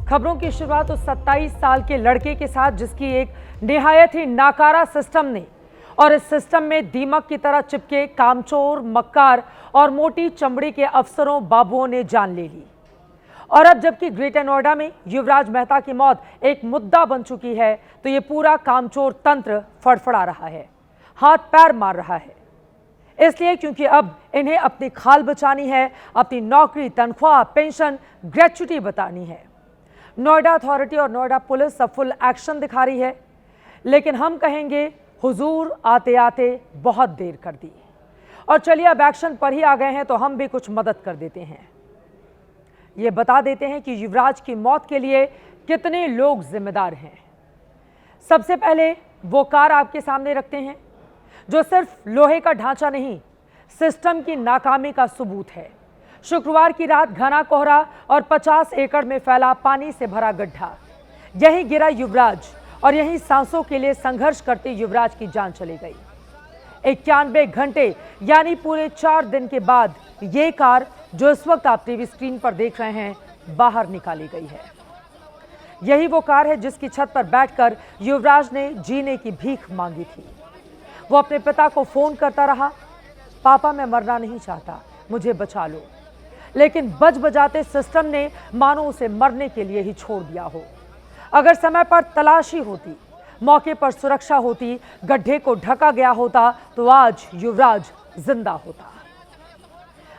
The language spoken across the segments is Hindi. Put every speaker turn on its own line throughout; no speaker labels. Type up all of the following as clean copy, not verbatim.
खबरों की शुरुआत उस 27 साल के लड़के के साथ जिसकी एक निहायत ही नाकारा सिस्टम ने और इस सिस्टम में दीमक की तरह चिपके कामचोर, मक्कार और मोटी चमड़ी के अफसरों बाबुओं ने जान ले ली। और अब जबकि ग्रेटर नोएडा में युवराज मेहता की मौत एक मुद्दा बन चुकी है, तो ये पूरा कामचोर तंत्र फड़फड़ा रहा है, हाथ पैर मार रहा है। इसलिए क्योंकि अब इन्हें अपनी खाल बचानी है, अपनी नौकरी, तनख्वाह, पेंशन, ग्रेच्युटी बतानी है। नोएडा अथॉरिटी और नोएडा पुलिस अब फुल एक्शन दिखा रही है, लेकिन हम कहेंगे हुजूर आते आते बहुत देर कर दी। और चलिए अब एक्शन पर ही आ गए हैं तो हम भी कुछ मदद कर देते हैं। ये बता देते हैं कि युवराज की मौत के लिए कितने लोग जिम्मेदार हैं। सबसे पहले वो कार आपके सामने रखते हैं जो सिर्फ लोहे का ढांचा नहीं, सिस्टम की नाकामी का सबूत है। शुक्रवार की रात घना कोहरा और 50 एकड़ में फैला पानी से भरा गड्ढा, यहीं गिरा युवराज और यहीं सांसों के लिए संघर्ष करते युवराज की जान चली गई। 91 घंटे यानी पूरे 4 दिन के बाद ये कार जो इस वक्त आप टीवी स्क्रीन पर देख रहे हैं, बाहर निकाली गई है। यही वो कार है जिसकी छत पर बैठकर युवराज ने जीने की भीख मांगी थी। वो अपने पिता को फोन करता रहा, पापा मैं मरना नहीं चाहता, मुझे बचा लो। लेकिन बज बजाते सिस्टम ने मानो उसे मरने के लिए ही छोड़ दिया हो। अगर समय पर तलाशी होती, मौके पर सुरक्षा होती, गड्ढे को ढका गया होता, तो आज युवराज जिंदा होता।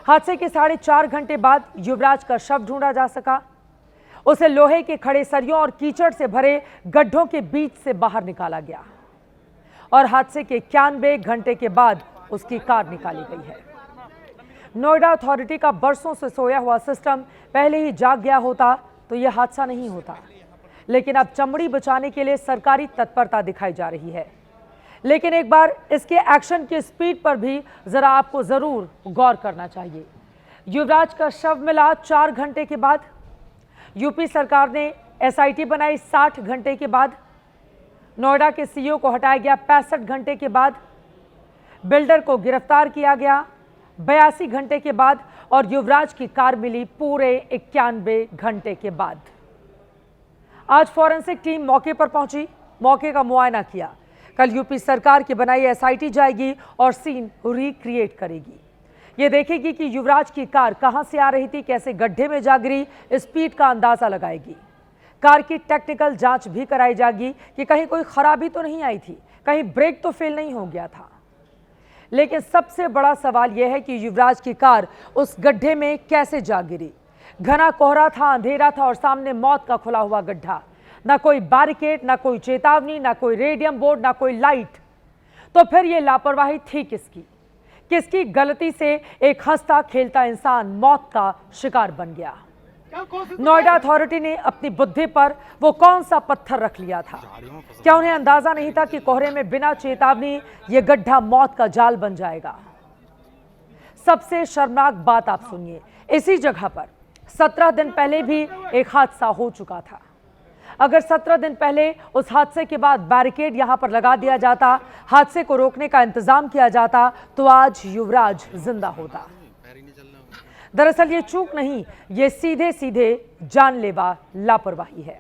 हादसे के 4.5 घंटे बाद युवराज का शव ढूंढा जा सका। उसे लोहे के खड़े सरियों और कीचड़ से भरे गड्ढों के बीच से बाहर निकाला गया और हादसे के 91 घंटे के बाद उसकी कार निकाली गई है। नोएडा अथॉरिटी का बरसों से सोया हुआ सिस्टम पहले ही जाग गया होता तो यह हादसा नहीं होता, लेकिन अब चमड़ी बचाने के लिए सरकारी तत्परता दिखाई जा रही है। लेकिन एक बार इसके एक्शन की स्पीड पर भी जरा आपको जरूर गौर करना चाहिए। युवराज का शव मिला 4 घंटे के बाद, यूपी सरकार ने एसआईटी बनाई 60 घंटे के बाद, नोएडा के सीईओ को हटाया गया 65 घंटे के बाद, बिल्डर को गिरफ्तार किया गया 82 घंटे के बाद और युवराज की कार मिली पूरे 91 घंटे के बाद। आज फॉरेंसिक टीम मौके पर पहुंची, मौके का मुआयना किया। कल यूपी सरकार की बनाई एसआईटी जाएगी और सीन रिक्रिएट करेगी। ये देखेगी कि युवराज की कार कहां से आ रही थी, कैसे गड्ढे में जा गिरी, स्पीड का अंदाजा लगाएगी। कार की टेक्निकल जांच भी कराई जाएगी कि कहीं कोई खराबी तो नहीं आई थी, कहीं ब्रेक तो फेल नहीं हो गया था। लेकिन सबसे बड़ा सवाल यह है कि युवराज की कार उस गड्ढे में कैसे जा गिरी। घना कोहरा था, अंधेरा था और सामने मौत का खुला हुआ गड्ढा, ना कोई बैरिकेड, ना कोई चेतावनी, ना कोई रेडियम बोर्ड, ना कोई लाइट। तो फिर ये लापरवाही थी किसकी? किसकी गलती से एक हंसता खेलता इंसान मौत का शिकार बन गया? नोएडा अथॉरिटी ने अपनी बुद्धि पर वो कौन सा पत्थर रख लिया था? क्या उन्हें अंदाजा नहीं था कि कोहरे में बिना चेतावनी ये गड्ढा मौत का जाल बन जाएगा? सबसे शर्मनाक बात आप सुनिए, इसी जगह पर 17 दिन पहले भी एक हादसा हो चुका था। अगर 17 दिन पहले उस हादसे के बाद बैरिकेड यहां पर लगा दिया जाता, हादसे को रोकने का इंतजाम किया जाता, तो आज युवराज जिंदा होता। दरअसल ये चूक नहीं, ये सीधे सीधे जानलेवा लापरवाही है।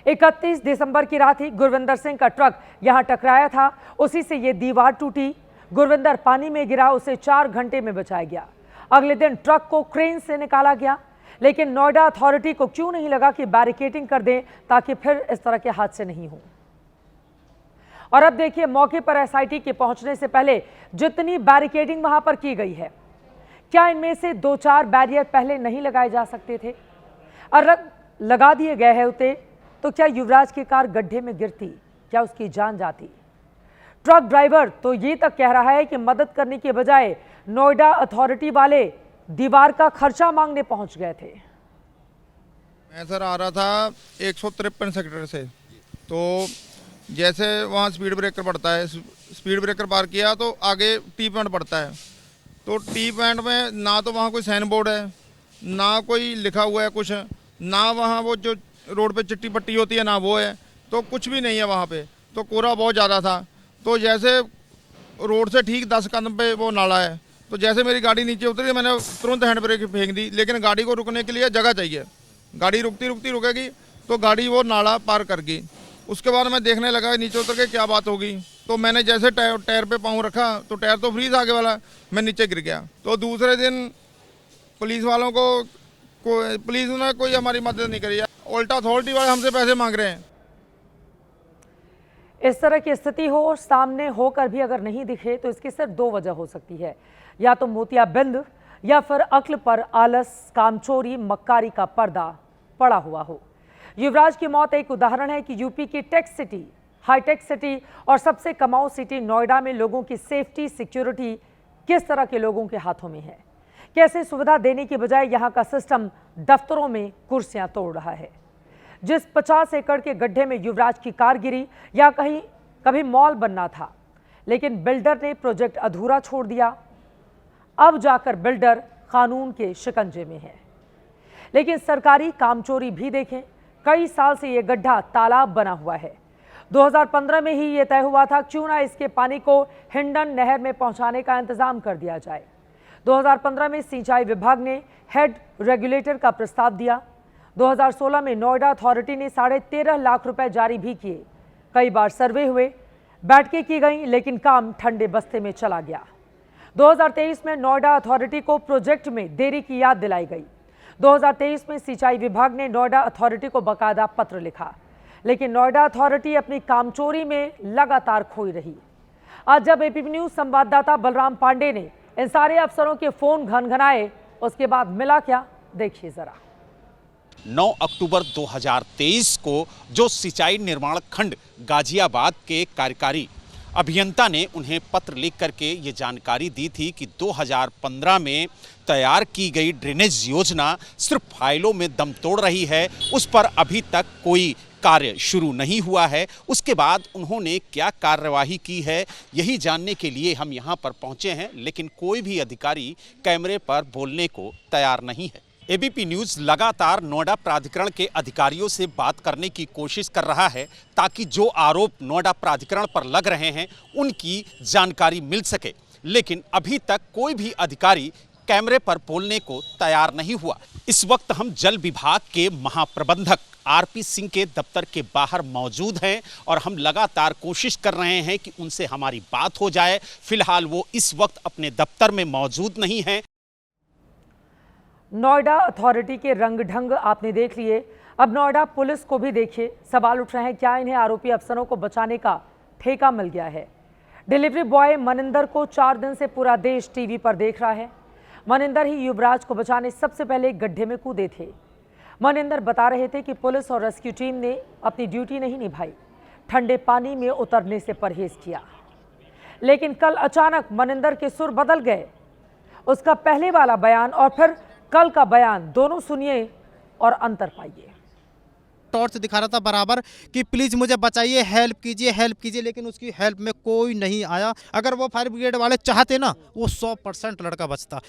31 दिसंबर की रात ही गुरविंदर सिंह का ट्रक यहां टकराया था, उसी से ये दीवार टूटी। गुरविंदर पानी में गिरा, उसे 4 घंटे में बचाया गया। अगले दिन ट्रक को क्रेन से निकाला गया, लेकिन नोएडा अथॉरिटी को क्यों नहीं लगा कि बैरिकेडिंग कर दें ताकि फिर इस तरह के हादसे नहीं हो। और अब देखिए, मौके पर एसआईटी के पहुंचने से पहले जितनी बैरिकेडिंग वहां पर की गई है, क्या इनमें से 2-4 बैरियर पहले नहीं लगाए जा सकते थे? और लगा दिए गए हैं होते तो क्या युवराज की कार गड्ढे में गिरती? क्या उसकी जान जाती? ट्रक ड्राइवर तो ये तक कह रहा है कि मदद करने के बजाय नोएडा अथॉरिटी वाले दीवार का खर्चा मांगने पहुंच गए थे।
मैं सर आ रहा था 153 सेक्टर से, तो जैसे वहाँ स्पीड ब्रेकर पड़ता है, स्पीड ब्रेकर पार किया तो आगे टी पॉइंट पड़ता है। तो टी पॉइंट में ना तो वहाँ कोई साइन बोर्ड है, ना कोई लिखा हुआ है कुछ, ना वहाँ वो जो रोड पे चिट्टी पट्टी होती है ना वो है, तो कुछ भी नहीं है वहाँ पे। तो कोहरा बहुत ज़्यादा था। तो जैसे रोड से ठीक 10 कदम पे वो नाला है, तो जैसे मेरी गाड़ी नीचे उतरी मैंने तुरंत हैंड ब्रेक फेंक दी, लेकिन गाड़ी को रुकने के लिए जगह चाहिए। गाड़ी रुकती रुकेगी तो गाड़ी वो नाला पार कर गई। उसके बाद मैं देखने लगा नीचे उतर के क्या बात होगी, तो मैंने जैसे टायर पे पाँव रखा तो टायर तो फ्रीज आगे वाला, मैं नीचे गिर गया। तो दूसरे दिन पुलिस वालों को पुलिस ने कोई हमारी मदद नहीं करी, उल्टा अथॉरिटी वाले हमसे पैसे मांग रहे हैं।
इस तरह की स्थिति हो और सामने होकर भी अगर नहीं दिखे तो इसकी सिर्फ दो वजह हो सकती है, या तो मोतियाबिंद या फिर अक्ल पर आलस, कामचोरी, मक्कारी का पर्दा पड़ा हुआ हो। युवराज की मौत एक उदाहरण है कि यूपी की टेक सिटी, हाईटेक सिटी और सबसे कमाऊ सिटी नोएडा में लोगों की सेफ्टी, सिक्योरिटी किस तरह के लोगों के हाथों में है। कैसे सुविधा देने की बजाय यहां का सिस्टम दफ्तरों में कुर्सियां तोड़ रहा है। जिस 50 एकड़ के गड्ढे में युवराज की कार गिरी, या कहीं कभी मॉल बनना था, लेकिन बिल्डर ने प्रोजेक्ट अधूरा छोड़ दिया। अब जाकर बिल्डर कानून के शिकंजे में है। लेकिन सरकारी कामचोरी भी देखें, कई साल से यह गड्ढा तालाब बना हुआ है। 2015 में ही यह तय हुआ था क्यों ना इसके पानी को हिंडन नहर में पहुंचाने का इंतजाम कर दिया जाए। 2015 में सिंचाई विभाग ने हेड रेगुलेटर का प्रस्ताव दिया। 2016 में नोएडा अथॉरिटी ने 13.5 लाख रुपए जारी भी किए। कई बार सर्वे हुए, बैठकें की गई, लेकिन काम ठंडे बस्ते में चला गया। 2023 में नोएडा अथॉरिटी को प्रोजेक्ट में देरी की याद दिलाई गई। 2023 में सिंचाई विभाग ने नोएडा अथॉरिटी को बकायदा पत्र लिखा, लेकिन नोएडा अथॉरिटी अपनी कामचोरी में लगातार खोई रही। आज जब एबीपी न्यूज संवाददाता बलराम पांडे ने इन सारे अफसरों के फोन घनघनाए, उसके बाद मिला क्या, देखिए जरा।
9 अक्टूबर 2023 को जो सिंचाई निर्माण खंड गाजियाबाद के कार्यकारी अभियंता ने उन्हें पत्र लिख करके ये जानकारी दी थी कि 2015 में तैयार की गई ड्रेनेज योजना सिर्फ फाइलों में दम तोड़ रही है, उस पर अभी तक कोई कार्य शुरू नहीं हुआ है। उसके बाद उन्होंने क्या कार्यवाही की है, यही जानने के लिए हम यहाँ पर पहुँचे हैं, लेकिन कोई भी अधिकारी कैमरे पर बोलने को तैयार नहीं है। एबीपी न्यूज़ लगातार नोएडा प्राधिकरण के अधिकारियों से बात करने की कोशिश कर रहा है ताकि जो आरोप नोएडा प्राधिकरण पर लग रहे हैं उनकी जानकारी मिल सके, लेकिन अभी तक कोई भी अधिकारी कैमरे पर बोलने को तैयार नहीं हुआ। इस वक्त हम जल विभाग के महाप्रबंधक आरपी सिंह के दफ्तर के बाहर मौजूद हैं और हम लगातार कोशिश कर रहे हैं कि उनसे हमारी बात हो जाए। फिलहाल वो इस वक्त अपने दफ्तर में मौजूद नहीं हैं।
नोएडा अथॉरिटी के रंग ढंग आपने देख लिए, अब नोएडा पुलिस को भी देखिए। सवाल उठ रहे हैं, क्या इन्हें आरोपी अफसरों को बचाने का ठेका मिल गया है। डिलीवरी बॉय मनिंदर को 4 दिन से पूरा देश टीवी पर देख रहा है। मनिंदर ही युवराज को बचाने सबसे पहले गड्ढे में कूदे थे। मनिंदर बता रहे थे कि पुलिस और रेस्क्यू टीम ने अपनी ड्यूटी नहीं निभाई, ठंडे पानी में उतरने से परहेज किया। लेकिन कल अचानक मनिंदर के सुर बदल गए। उसका पहले वाला बयान और फिर कल का बयान, दोनों सुनिए और अंतर पाइए।
टॉर्च दिखा रहा था बराबर कि प्लीज मुझे बचाइए, हेल्प कीजिए, लेकिन उसकी हेल्प में कोई नहीं आया। अगर वो फायर ब्रिगेड वाले चाहते ना, वो 100% लड़का बचता।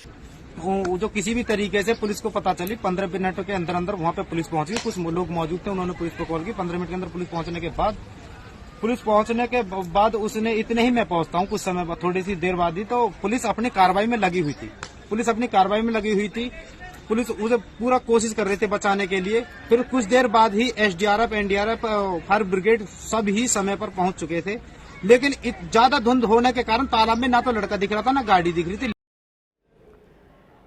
वो जो किसी भी तरीके से पुलिस को पता चली, 15 मिनट के अंदर अंदर वहाँ पे पुलिस पहुंच गई। कुछ लोग मौजूद थे, उन्होंने पुलिस को कॉल की। 15 मिनट के अंदर पुलिस पहुंचने के बाद उसने, इतने ही मैं पहुंचता हूँ, कुछ समय बाद, थोड़ी सी देर बाद ही, तो पुलिस अपनी कार्रवाई में लगी हुई थी। पुलिस उसे पूरा कोशिश कर रहे थे बचाने के लिए। फिर कुछ देर बाद ही एसडीआरएफ, एनडीआरएफ, फायर ब्रिगेड सब ही समय पर पहुंच चुके थे। लेकिन ज्यादा धुंध होने के कारण तालाब में ना तो लड़का दिख रहा था ना गाड़ी दिख रही थी।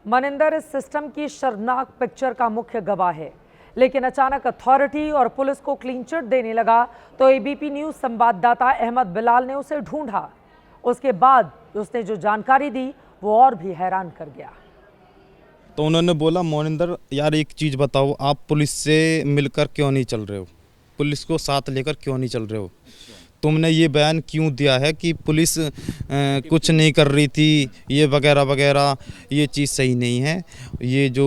मनिंदर इस सिस्टम की शर्मनाक पिक्चर का मुख्य गवाह है, लेकिन अचानक अथॉरिटी और पुलिस को क्लीन चिट देने लगा तो एबीपी न्यूज संवाददाता अहमद बिलाल ने उसे ढूंढा। उसके बाद उसने जो जानकारी दी वो और भी हैरान कर गया।
तो उन्होंने बोला, मोनिंदर यार एक चीज़ बताओ, आप पुलिस से मिलकर क्यों नहीं चल रहे हो, पुलिस को साथ लेकर क्यों नहीं चल रहे हो, तुमने ये बयान क्यों दिया है कि पुलिस कुछ नहीं कर रही थी, ये वगैरह वगैरह, ये चीज़ सही नहीं है। ये जो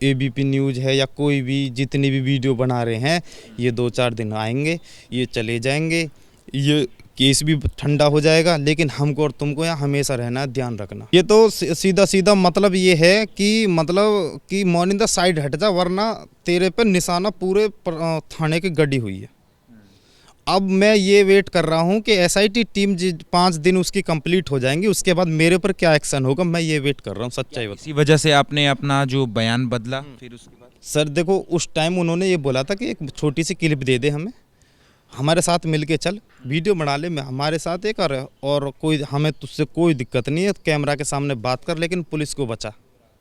एबीपी न्यूज़ है या कोई भी जितनी भी वीडियो बना रहे हैं, ये 2-4 दिन आएंगे, ये चले जाएंगे, ये केस भी ठंडा हो जाएगा, लेकिन हमको और तुमको यहाँ हमेशा रहना, ध्यान रखना। ये तो सीधा मतलब ये है कि मोनिंदर साइड हट जा, वरना तेरे पे निशाना पूरे थाने की गड़ी हुई है। अब मैं ये वेट कर रहा हूँ कि एसआईटी टीम 5 दिन उसकी कंप्लीट हो जाएंगी, उसके बाद मेरे पर क्या एक्शन होगा, मैं ये वेट कर रहा हूँ। सच्चाई
इसी वजह से आपने अपना जो बयान बदला फिर उसके बाद?
सर देखो उस टाइम उन्होंने ये बोला था कि एक छोटी सी क्लिप दे दे हमें, हमारे साथ मिल के चल, वीडियो बना ले, मैं हमारे साथ एक और कोई हमें तुझसे कोई दिक्कत नहीं है, कैमरा के सामने बात कर, लेकिन पुलिस को बचा।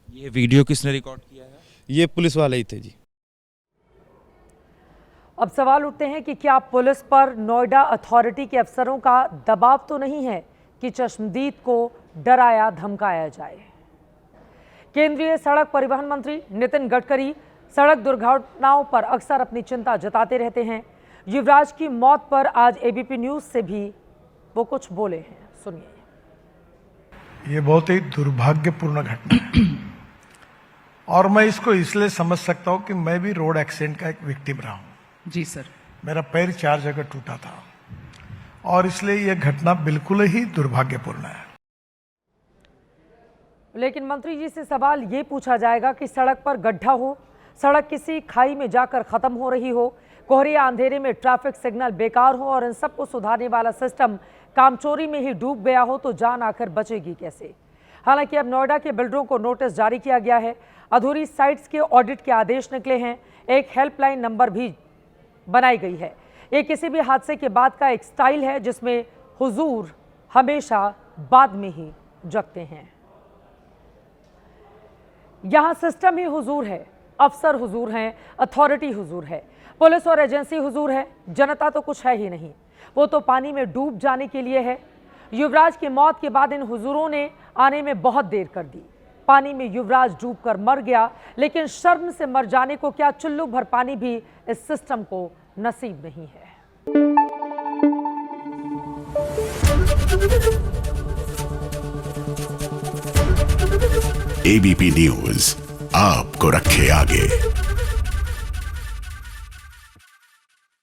ये वीडियो किसने रिकॉर्ड किया है?
ये पुलिस वाले ही थे जी।
अब सवाल उठते हैं कि क्या पुलिस पर नोएडा अथॉरिटी के अफसरों का दबाव तो नहीं है कि चश्मदीद को डराया धमकाया जाए। केंद्रीय सड़क परिवहन मंत्री नितिन गडकरी सड़क दुर्घटनाओं पर अक्सर अपनी चिंता जताते रहते हैं। युवराज की मौत पर आज एबीपी न्यूज से भी वो कुछ बोले हैं, सुनिए।
ये बहुत ही दुर्भाग्यपूर्ण घटना है और मैं इसको इसलिए समझ सकता हूं कि मैं भी रोड एक्सीडेंट का एक विक्टिम रहा हूं।
जी सर।
मेरा पैर 4 जगह टूटा था और इसलिए यह घटना बिल्कुल ही दुर्भाग्यपूर्ण है।
लेकिन मंत्री जी से सवाल ये पूछा जाएगा कि सड़क पर गड्ढा हो, सड़क किसी खाई में जाकर खत्म हो रही हो, कोहरिया अंधेरे में ट्रैफिक सिग्नल बेकार हो और इन सबको सुधारने वाला सिस्टम कामचोरी में ही डूब गया हो तो जान आखिर बचेगी कैसे। हालांकि अब नोएडा के बिल्डरों को नोटिस जारी किया गया है, अधूरी साइट्स के ऑडिट के आदेश निकले हैं, एक हेल्पलाइन नंबर भी बनाई गई है। ये किसी भी हादसे के बाद का एक स्टाइल है जिसमें हुजूर हमेशा बाद में ही जगते हैं। यहां सिस्टम ही हुजूर है, अफसर हुजूर हैं, अथॉरिटी हुजूर है, पुलिस और एजेंसी हुजूर है, जनता तो कुछ है ही नहीं, वो तो पानी में डूब जाने के लिए है। युवराज की मौत के बाद इन हुजूरों ने आने में बहुत देर कर दी। पानी में युवराज डूबकर मर गया, लेकिन शर्म से मर जाने को क्या चुल्लू भर पानी भी इस सिस्टम को नसीब नहीं है।
एबीपी न्यूज आपको रखे आगे।